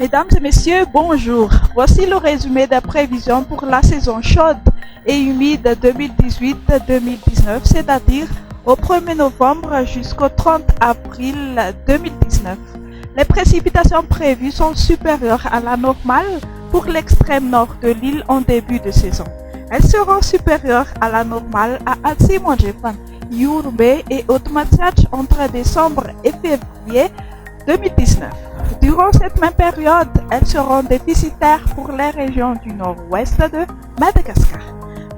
Mesdames et messieurs, bonjour. Voici le résumé des prévisions pour la saison chaude et humide 2018-2019, c'est-à-dire au 1er novembre jusqu'au 30 avril 2019. Les précipitations prévues sont supérieures à la normale pour l'extrême nord de l'île en début de saison. Elles seront supérieures à la normale à Atsimonjepan, Yourbe et Otmatsiach entre décembre et février 2019. Durant cette même période, elles seront déficitaires pour les régions du nord-ouest de Madagascar.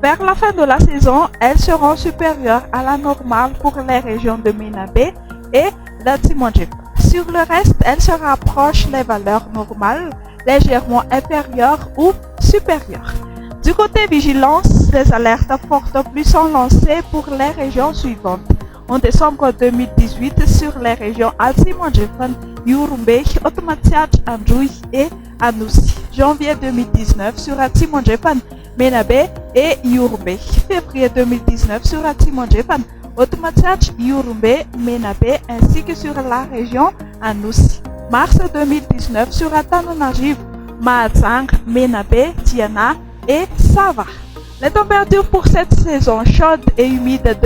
Vers la fin de la saison, elles seront supérieures à la normale pour les régions de Menabe et d'Atsimonjepan. Sur le reste, elles se rapprochent des valeurs normales, légèrement inférieures ou supérieures. Du côté vigilance, des alertes fortes pluies sont lancées pour les régions suivantes. En décembre 2018, sur les régions Atsimonjepan, Yourbe, Otmatsiach, Andjoui et Anoussi. Janvier 2019 sur Atsimonjepan, Menabe et Yourbe. Février 2019 sur Atsimonjepan, Otmatsiach, Yourbe, Menabe ainsi que sur la région Anoussi. Mars 2019 sur Atanonajib, Maatsang, Menabe, Tiana et Sava. Les températures pour cette saison chaude et humide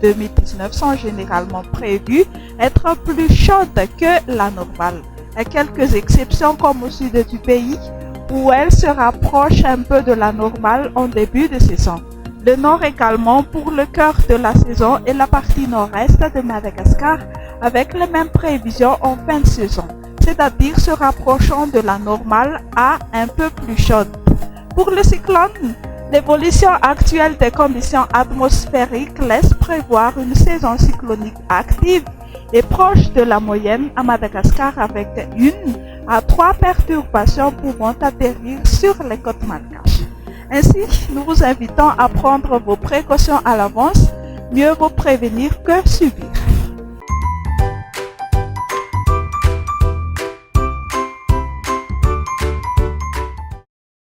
2018-2019 sont généralement prévues être plus chaudes que la normale. Il y a quelques exceptions comme au sud du pays où elles se rapprochent un peu de la normale en début de saison. Le nord également pour le cœur de la saison et la partie nord-est de Madagascar avec les mêmes prévisions en fin de saison, c'est-à-dire se rapprochant de la normale à un peu plus chaude. Pour le cyclone, l'évolution actuelle des conditions atmosphériques laisse prévoir une saison cyclonique active et proche de la moyenne à Madagascar avec 1 à 3 perturbations pouvant atterrir sur les côtes malgaches. Ainsi, nous vous invitons à prendre vos précautions à l'avance, mieux vaut prévenir que subir.